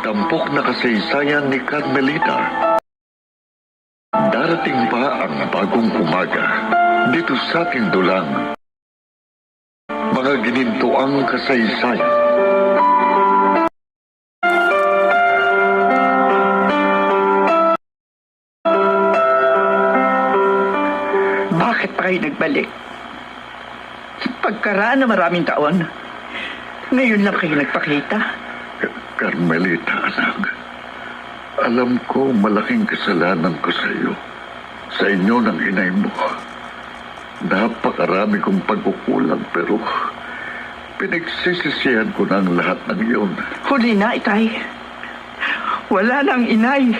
tampok na kasaysayan ni Carmelita. Darating pa ang bagong umaga dito sa ating dulang. Mga ginintuang kasaysayan. Bakit pa kayo nagbalik? Pagkaraan na maraming taon, ngayon lang kayo nagpakita. Carmelita, anak. Alam ko malaking kasalanan ko sa iyo. Sa inyo ng inay mo. Napakarami kong pagkukulang pero pinagsisisihan ko na ang lahat ng iyon. Huli na, Itay. Wala na ang inay.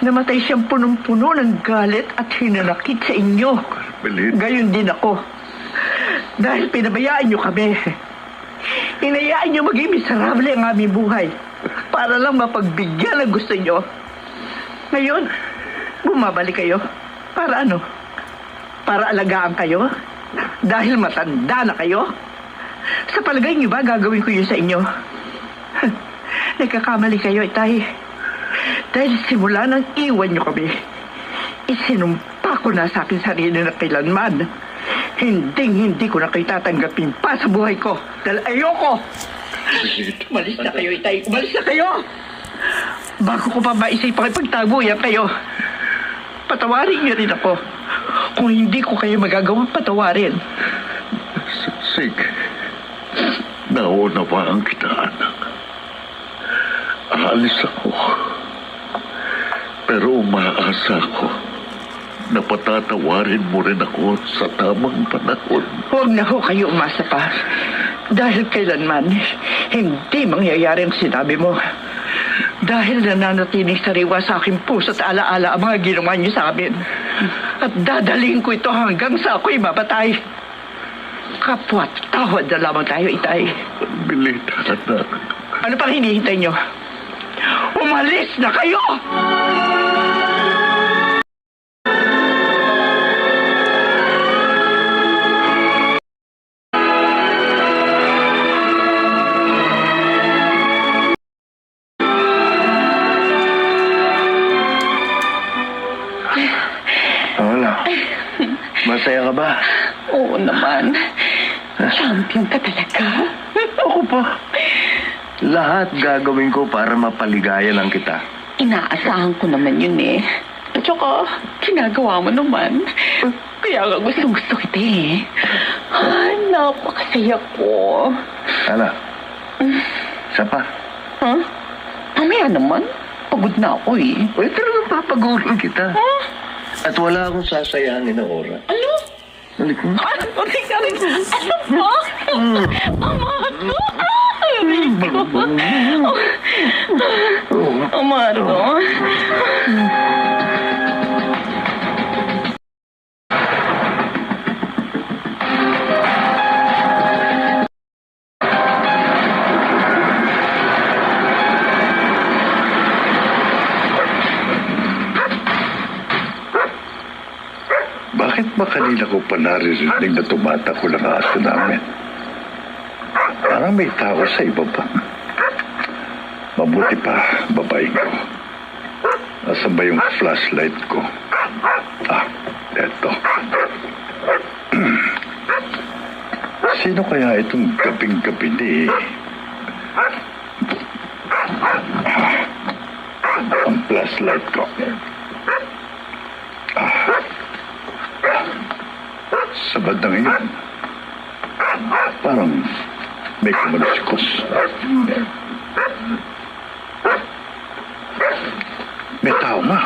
Namatay siyang punong-puno ng galit at hinanakit sa inyo. Carmelita. Gayon din ako. Dahil pinabayaan niyo kami. Hinayaan niyo maging miserable ang aming buhay para lang mapagbigyan ang gusto niyo. Ngayon, bumabalik kayo. Para ano? Para alagaan kayo? Dahil matanda na kayo? Sa palagay niyo ba gagawin ko yun sa inyo? Nagkakamali kayo, Itay. Dahil simula nang iwan niyo kami, isinumpa ko na sa akin sarili na kailanman. Hindi ko na kayo tatanggapin pa sa buhay ko. Dahil ayoko! Umalis na kayo, Itay. Umalis na kayo! Bago ko pa maisipang ipagtaguyan kayo, patawarin niyo rin ako. Kung hindi ko kayo magagawang patawarin. Sige. Naunawaan kita, anak. Aalis ako. Pero umaasa ako na patatawarin mo rin ako sa tamang panahon. Huwag na ho kayo umasa pa. Dahil kailanman, hindi mangyayari ang sinabi mo. Dahil nananatiling sariwa sa aking puso at alaala ang mga ginawa niyo sa amin. At dadalhin ko ito hanggang sa ako'y mapatay. Kapwa tawad na lamang tayo, Itay. Carmelita, anak. Ano pang hinihintay niyo? Umalis na kayo! Masaya ka ba? Oo naman. Champion ka talaga. Ako pa. Lahat gagawin ko para mapaligaya lang kita. Inaasahan ko naman yun eh. At saka, ginagawa mo naman. Kaya nga gusto kita eh. Ay, napakasaya ko. Ana, isa pa. Huh? Mamaya naman. Pagod na ako eh. Uy, talagang papagurin kita. Huh? At wala akong sasayangin na oras. Ano? Balik mo. Ano po? Amado? Amado? Bakit ba kanina ko pa naririnig na tumatakbo ang aso namin? Parang may tao sa ibaba. Mabuti pa, babae ko. Nasaan ba yung flashlight ko? Ah, eto. Sino kaya itong gabing-gabi ni... ang flashlight ko. Sa bandang iyon, parang may kumalusikos. May tao nga.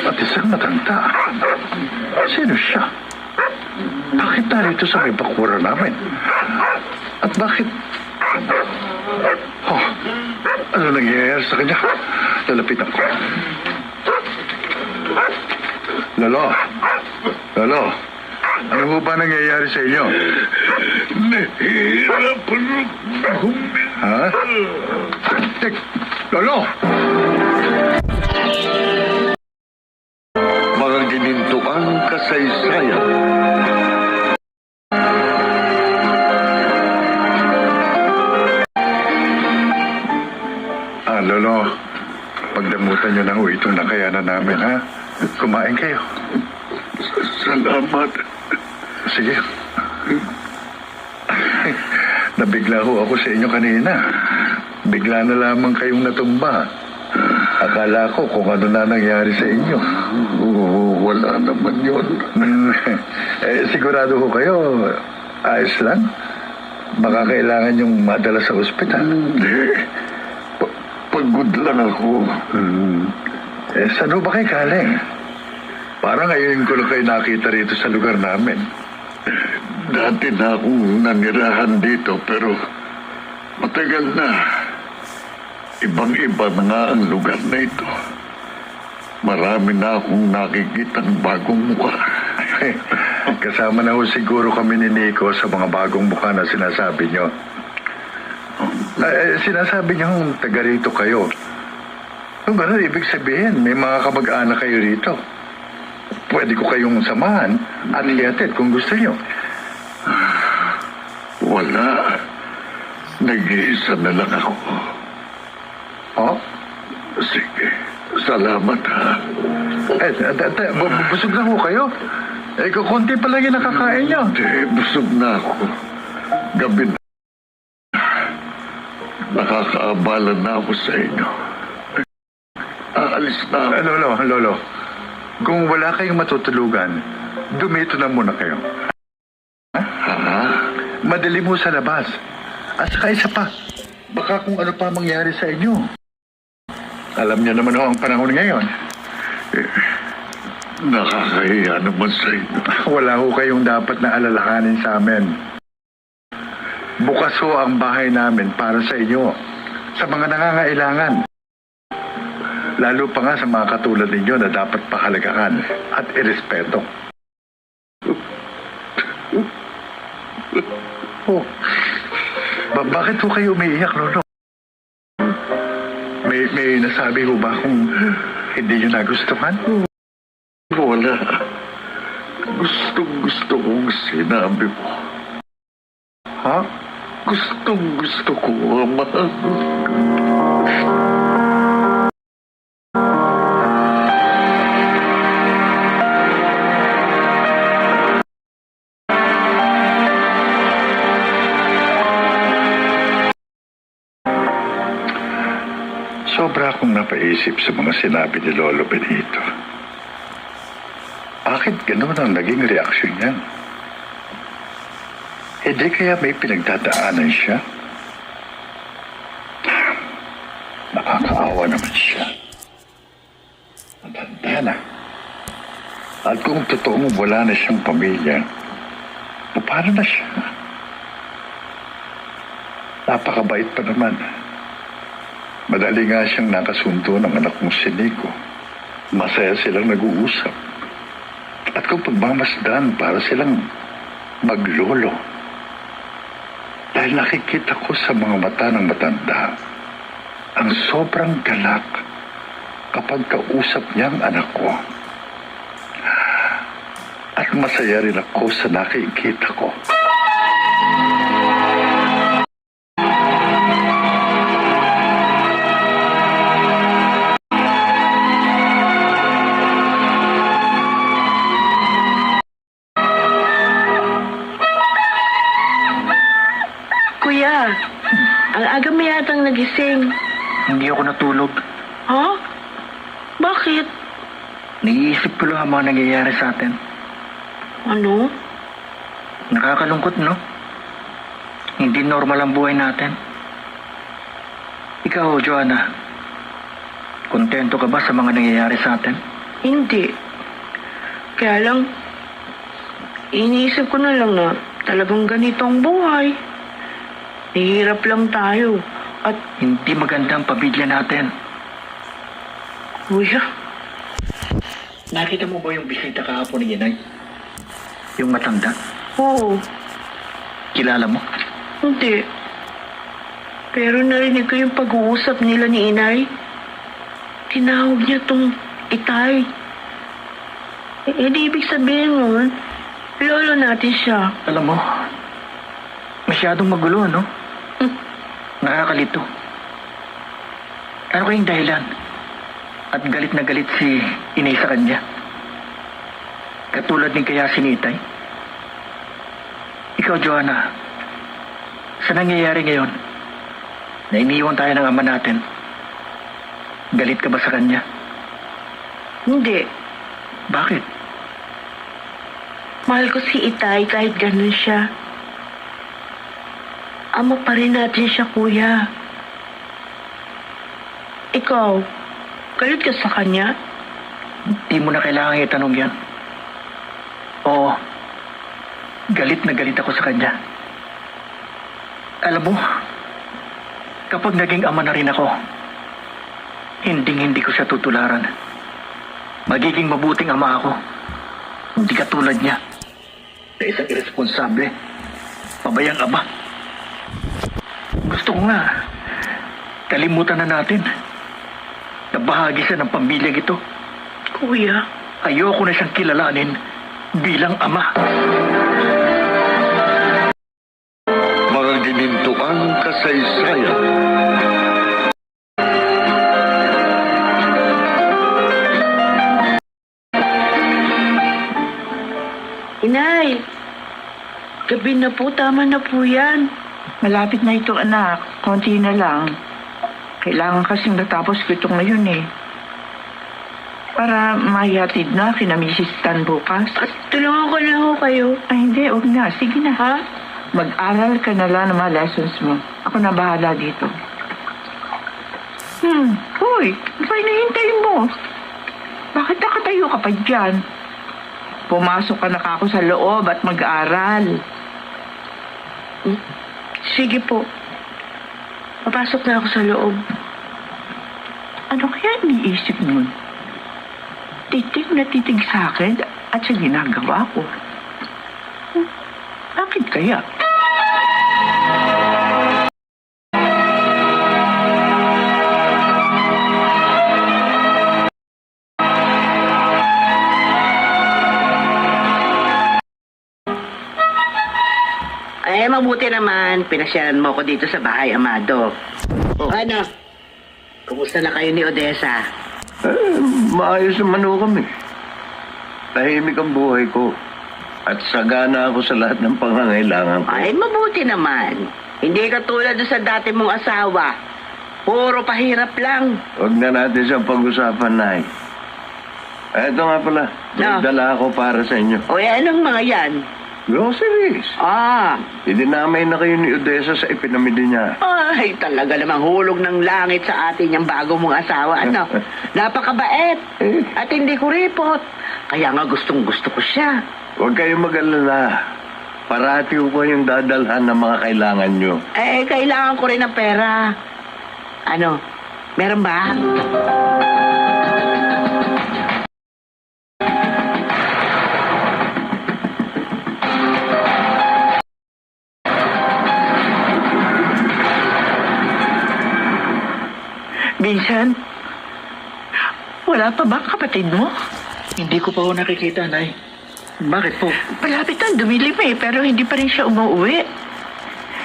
At isang matanda. Sino siya? Bakit narito sa may bakura namin? At bakit... Oh, ano nangyayari sa kanya? Lalapitan ko. Lolo! Lolo! Ano ho ba nangyayari sa inyo? Nahihirapan ako. Ha? Tek! Lolo! Mga ginintuang kasaysayan. Lolo, pagdamutan nyo na ho itong nakayanan namin, ha? Kumain kayo. Salamat. Sige. Nabigla ho ako sa inyo kanina. Bigla na lamang kayong natumba. Akala ko kung ano na nangyari sa inyo. Oo, wala naman yun. Sigurado ho kayo, ayos lang? Baka kailangan yung madala sa ospital. Hindi. Pagod lang ako. Saan ho ba kayo galing? Parang ngayon ko lang kayo nakita rito sa lugar namin. Dati na akong nanirahan dito pero matagal na. Ibang-iba na nga ang lugar na ito. Marami na akong nakikitang bagong mukha. Kasama na ho siguro kami ni Nico sa mga bagong mukha na sinasabi nyo. Sinasabi nyo taga rito kayo. Kung gano'n, ibig sabihin, may mga kamag-anak kayo rito. Pwede ko kayong samahan at iatid kung gusto nyo. Wala. Nag-iisa na lang ako. Oh? Sige. Salamat, ha. Busog na ho kayo. Kukunti pa lang yung nakakain nyo. Hindi, busog na ako. Gabi na. Nakakaabala na ako sa inyo. Aalis na ako. Lolo. Kung wala kayong matutulugan, dumito na muna kayo. Ha? Madali mo sa labas. At saka isa pa, baka kung ano pa mangyari sa inyo. Alam niyo naman ho ang panahon ngayon. Nakakahiya naman sa inyo. Wala ho kayong dapat na alalahanin sa amin. Bukas ho ang bahay namin para sa inyo, sa mga nangangailangan. Lalo pa nga sa mga katulad ninyo na dapat pahalagahan at irespeto. Oh, bakit ho kayo umiiyak, Lolo? May nasabi ho ba kung hindi nyo nagustuhan? Wala. Gustong-gusto kong sinabi mo. Ha? Gustong-gusto ko, Ama. Sobra akong napaisip sa mga sinabi ni Lolo Benito. Bakit gano'n ang naging reaksyon niya? Hindi kaya may pinagdadaanan siya? Nakakaawa naman siya. Matanda na. At kung totoong wala na siyang pamilya, paano na siya? Napakabait pa naman. Madali nga siyang nakasundo ng anak kong si Nico. Masaya silang nag-uusap. At kung pagmamasdan para silang maglolo. Dahil nakikita ko sa mga mata ng matanda ang sobrang galak kapag kausap niya ang anak ko. At masaya rin ako sa nakikita ko. Kuya, ang aga mo yatang nagising. Hindi ako natulog. Ha? Bakit? Naiisip ko lang ang mga nangyayari sa atin. Ano? Nakakalungkot, no? Hindi normal ang buhay natin. Ikaw, Joanna, kontento ka ba sa mga nangyayari sa atin? Hindi. Kaya lang, iniisip ko na lang na talagang ganito ang buhay. Nahihirap lang tayo. At, Hindi maganda ang pamilya natin. kuya, Nakita mo ba yung bisita kahapon ni Inay? Yung matanda? oo, Kilala mo? hindi. Pero narinig ko yung pag-uusap nila ni Inay. Tinawag niya tong Itay. Di ibig sabihin nun, lolo natin siya. Alam mo, masyadong magulo, no? Nakakalito. Ano kayong dahilan? At galit na galit si Inay sa kanya? Katulad ni kaya si Nitay? Ikaw, Joanna, sa nangyayari ngayon, na iniwan tayo ng ama natin, galit ka ba sa kanya? Hindi. Bakit? Mahal ko si Itay kahit ganun siya. Ama pa rin natin siya, kuya. Ikaw, galit ka sa kanya? Di mo na kailangan itanong yan. Oo, galit na galit ako sa kanya. Alam mo, kapag naging ama na rin ako, hindi ko siya tutularan. Magiging mabuting ama ako. Hindi katulad niya. Na isang irresponsable, pabayang ama. Gusto ko nga, kalimutan na natin na bahagi siya ng pamilyang ito. Kuya, Ayoko na siyang kilalanin bilang ama. Mga ginintuang kasaysayan. Inay, gabi na po, tama na po yan. Malapit na ito, anak. Konti na lang. Kailangan kasing natapos ko ito ngayon eh. Para mayatid na kina Mrs. Tan bukas. At tulungan ko na ho kayo. Ay, hindi. Huwag na. Sige na. Ha? Mag-aral ka na lang ng mga lessons mo. Ako na bahala dito. Hoy, ba hinihintay mo? Bakit nakatayo ka pa dyan? Pumasok ka na kako sa loob at mag-aral. Sige po. Papasok na ako sa loob. Ano kaya iniisip nun? Titig na titig sa akin at sa ginagawa ko. Bakit kaya? Eh, mabuti naman. Pinasyalan mo ko dito sa bahay, Amado. O ano? Kumusta na kayo ni Odessa? Maayos naman ho kami. Tahimik ang buhay ko. At sagana ako sa lahat ng pangangailangan ko. Ay, mabuti naman. Hindi katulad doon sa dati mong asawa. Puro pahirap lang. Huwag na natin siyang pag-usapan, Nay. Eto nga pala. No. Dala ako para sa inyo. O, anong mga yan? Groceries. Ah, Idinamay na kayo ni Odessa sa ipinamili niya. ay, talaga namang hulog ng langit sa atin yung bago mong asawa. Ano? Napakabait. At hindi kuripot. Kaya nga gustong-gusto ko siya. Huwag kayong mag-alala. Parati ko yung dadalhan ng mga kailangan nyo. Eh, kailangan ko rin ng pera. Ano? Meron ba? Vincent, wala pa ba ang kapatid mo? Hindi ko pa ho nakikita, Nay. Bakit po? Malapit na, dumilim eh, pero hindi pa rin siya umuwi.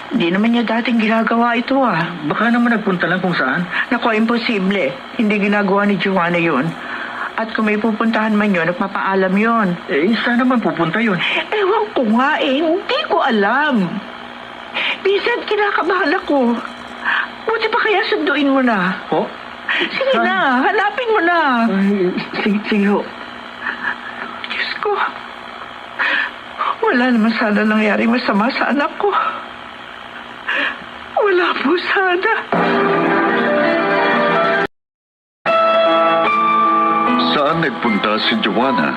Hindi naman niya dating ginagawa ito ah. Baka naman nagpunta lang kung saan. Naku, imposible. Hindi ginagawa ni Joanna yun. At kung may pupuntahan man yun, nagpapaalam yun. Eh, saan naman pupunta yun? Ewan ko nga eh, hindi ko alam. Vincent, kinakabahan ako. Buti pa kaya sunduin mo na. Oh? Sige na, hanapin mo na. Ay, sige ho. Diyos ko. Wala naman sana nangyari masama sa anak ko. Wala po sana. Saan nagpunta si Joanna?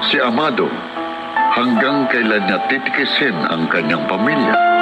Si Amado hanggang kailan niya titikisin ang kanyang pamilya?